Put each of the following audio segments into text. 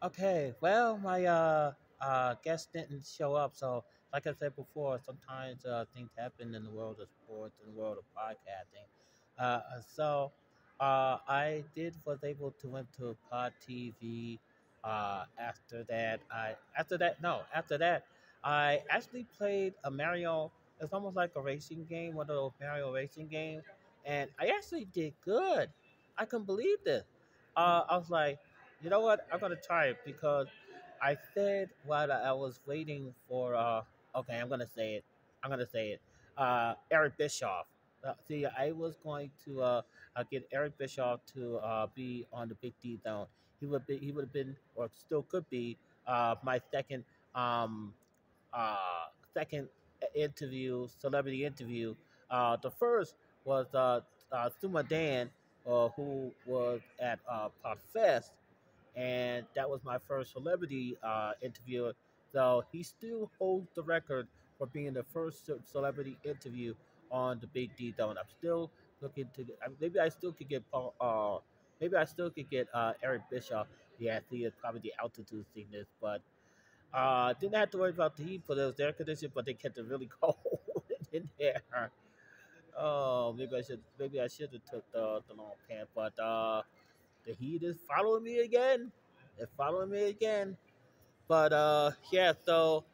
Okay, well, my guest didn't show up, so like I said before, sometimes things happen in the world of sports and the world of podcasting. So I did was able to went to Pod TV. After that, I actually played a Mario. It's almost like a racing game, one of those Mario racing games, and I actually did good. I couldn't believe this. I was like, you know what? I'm gonna try it because I said while I was waiting for. Okay, I'm gonna say it. I'm gonna say it. Eric Bischoff. See, I was going to get Eric Bischoff to be on the Big D Zone. He would be. He would have been, or still could be, my um, uh, second celebrity interview. The first was Suma Dan, who was at Podfest, and that was my first celebrity interview. So he still holds the record for being the first celebrity interview on the Big D Zone. I'm still looking to maybe I still could get Paul. Maybe I still could get Eric Bischoff. Yeah, he is probably the altitude sickness, but didn't have to worry about the heat for those air conditioning, but they kept it really cold in there. Oh, maybe I should have took the long pants, but the heat is following me again. It's following me again. But yeah, so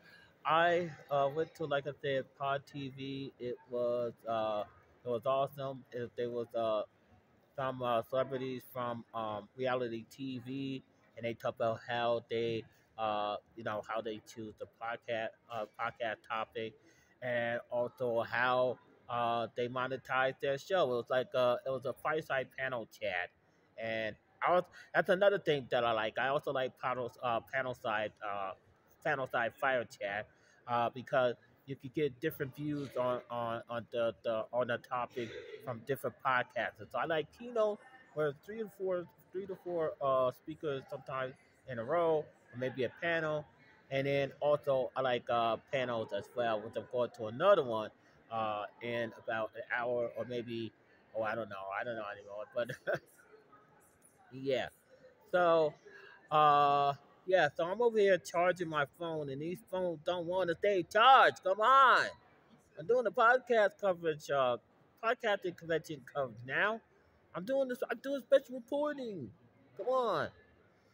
I went to, like I said, Pod TV. It was awesome. There was some celebrities from reality TV, and they talk about how they how they choose the podcast topic, and also how they monetize their show. It was a fireside panel chat, and I was that's another thing that I like. I also like panel side fire chat because you could get different views on the on the topic from different podcasts. So I like Keynote, where three to four speakers sometimes in a row, or maybe a panel, and then also I like panels as well, which I'm going to another one in about an hour or maybe I don't know anymore, but yeah. So uh yeah, so I'm over here charging my phone, and these phones don't want to stay charged. Come on. I'm doing the podcasting convention coverage now. I'm doing special reporting. Come on.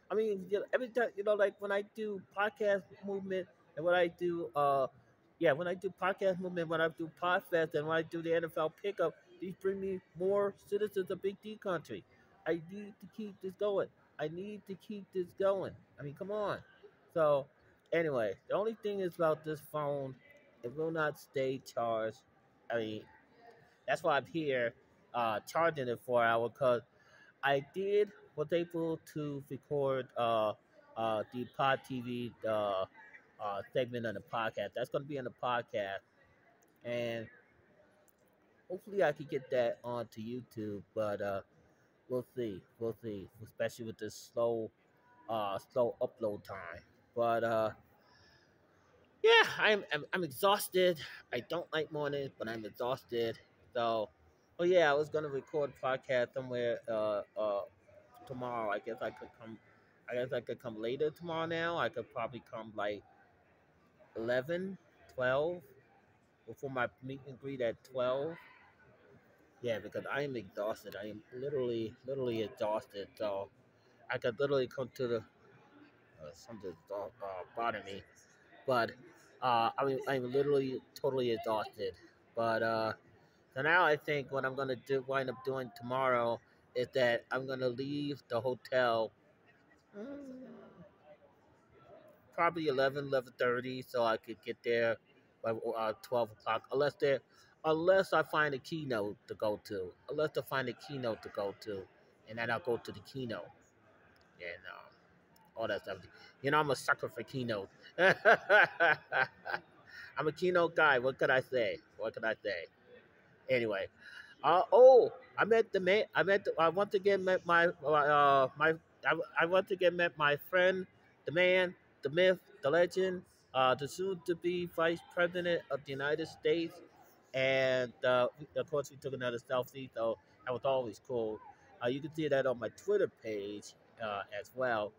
I mean, every time, like when I do podcast movement and when I do, when I do podcast movement, when I do Podfest, and when I do the NFL pickup, these bring me more citizens of Big D country. I need to keep this going. I need to keep this going. I mean, come on. So, anyway, the only thing is about this phone, it will not stay charged. I mean, that's why I'm here charging it for an hour because was able to record the Pod TV segment on the podcast. That's going to be on the podcast, and hopefully I could get that onto YouTube. But we'll see, we'll see. Especially with this slow upload time. But yeah, I'm exhausted. I don't like mornings, but I'm exhausted. So, oh yeah, I was gonna record a podcast somewhere tomorrow. I guess I could come later tomorrow now. I could probably come like 11, 12 before my meet and greet at 12. Yeah, because I am exhausted. I am literally exhausted. So I could literally come to the something bother me. But I'm literally totally exhausted. But so now I think what I'm gonna wind up doing tomorrow is that I'm gonna leave the hotel mm, probably 11:30, so I could get there by 12 o'clock. Unless I find a keynote to go to. Unless I find a keynote to go to, and then I'll go to the keynote and all that stuff. I'm a sucker for keynote. I'm a keynote guy. What could I say? What could I say? Anyway, I met the man. I once again met I once again met my friend, the man, the myth, the legend, the soon-to-be Vice President of the United States, and of course we took another selfie, so that was always cool. You can see that on my Twitter page as well.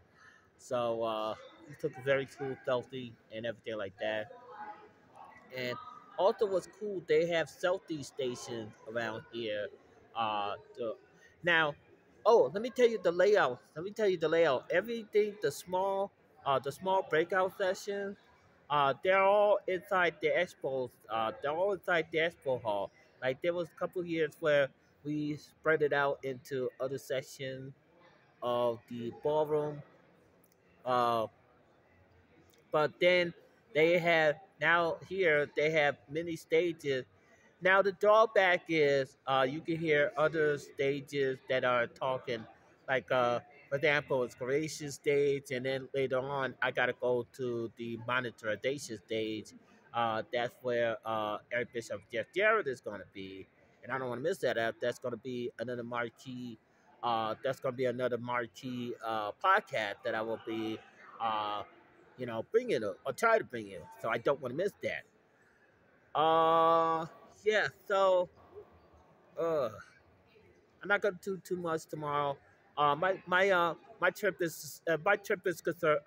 So he took a very cool selfie and everything like that. And also, what's cool, they have selfie stations around here. Now, oh, let me tell you the layout. Let me tell you the layout. Everything, the small breakout sessions, they're all inside the expos. They're all inside the expo hall. Like there was a couple years where we spread it out into other sections of the ballroom. Uh, but then they have now here they have many stages. Now the drawback is you can hear other stages that are talking, like for example, it's Croatian stage, and then later on I gotta go to the monetization stage. That's where Eric Bishop Jeff Jarrett is gonna be, and I don't want to miss that out. That's gonna be another marquee. That's gonna be another marquee podcast that I will be, uh, bringing or try to bring in. So I don't want to miss that. Uh, yeah. So, uh, I'm not gonna do too much tomorrow. My trip is conserved.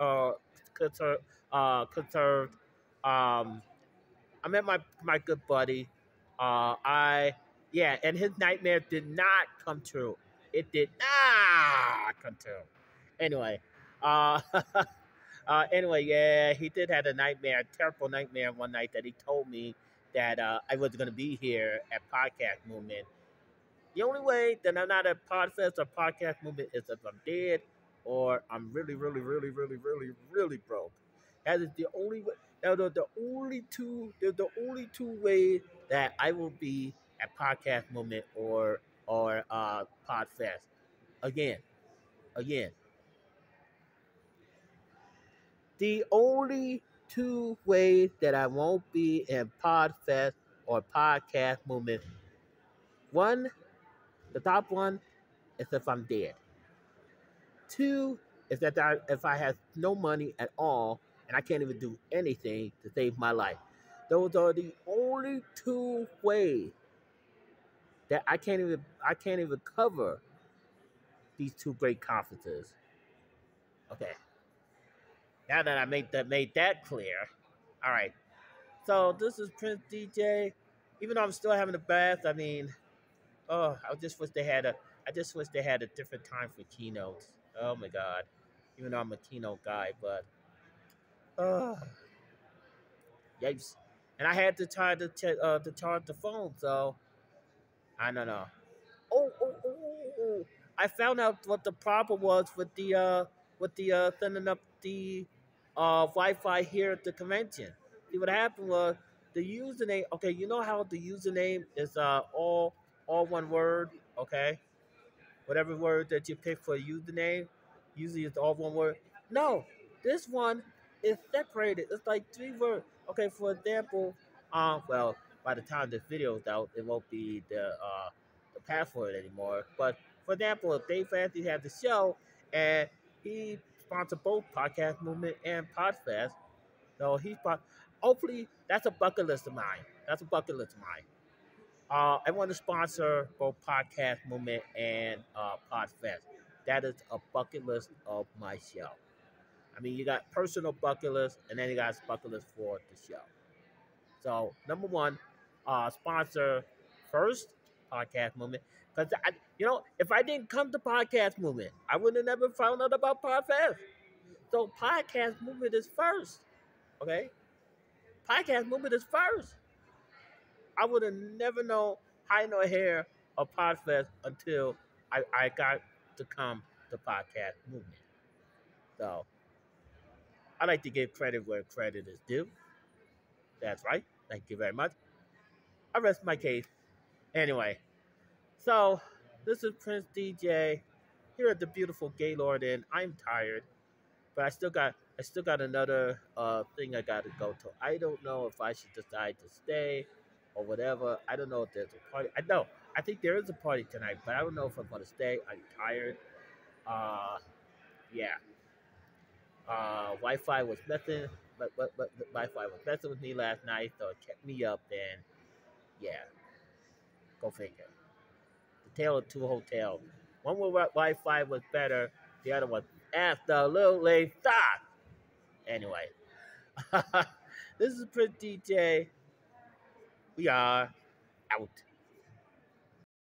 Conserved. Um, I met my good buddy. I Yeah, and his nightmare did not come true. It did not come true. Anyway, uh, anyway, yeah, he did have a nightmare, a terrible nightmare one night that he told me that I was going to be here at Podcast Movement. The only way that I'm not at Podfest or Podcast Movement is if I'm dead or I'm really, really, really, really, really, really broke. That is the only way. The only two ways that I will be at Podcast Movement or Podfest. Again, again, the only two ways that I won't be in Podfest or Podcast Movement. One, the top one is if I'm dead. Two is that if I have no money at all and I can't even do anything to save my life. Those are the only two ways that I can't even cover these two great conferences. Okay. Now that I made that clear. All right. So this is Prince DJ. Even though I'm still having a bath, I mean, oh, I just wish they had a different time for keynotes. Oh my god. Even though I'm a keynote guy, but uh yikes. And I had to try to charge the phone, so I don't know. Oh. I found out what the problem was with the sending up the Wi-Fi here at the convention. See what happened was the username. Okay, you know how the username is all one word. Okay, whatever word that you pick for a username, usually it's all one word. No, this one is separated. It's like three words. Okay, for example, well, by the time this video is out, it won't be the password anymore. But for example, if Dave Fancy had the show and he sponsored both Podcast Movement and Podfest, so hopefully that's a bucket list of mine. That's a bucket list of mine. I want to sponsor both Podcast Movement and Podfest. That is a bucket list of my show. I mean, you got personal bucket list, and then you got bucket list for the show. So, number one, sponsor first Podcast Movement. Because, if I didn't come to Podcast Movement, I would have never found out about Podfest. So, Podcast Movement is first. Okay? Podcast Movement is first. I would have never known High No Hair or Podfest until I got to come to Podcast Movement. So I like to give credit where credit is due. That's right. Thank you very much. I rest my case. Anyway, so this is Prince DJ here at the beautiful Gaylord Inn. I'm tired, but I still got another thing I gotta go to. I don't know if I should decide to stay or whatever. I don't know if there's a party. I know. I think there is a party tonight, but I don't know if I'm gonna stay. I'm tired. Uh yeah. Wi-Fi was messing but Wi-Fi was messing with me last night, so it kept me up and yeah, go figure. The tale of two hotels. One where Wi-Fi was better, the other was Absolutely sucks. Anyway, this is Prince DJ. We are out.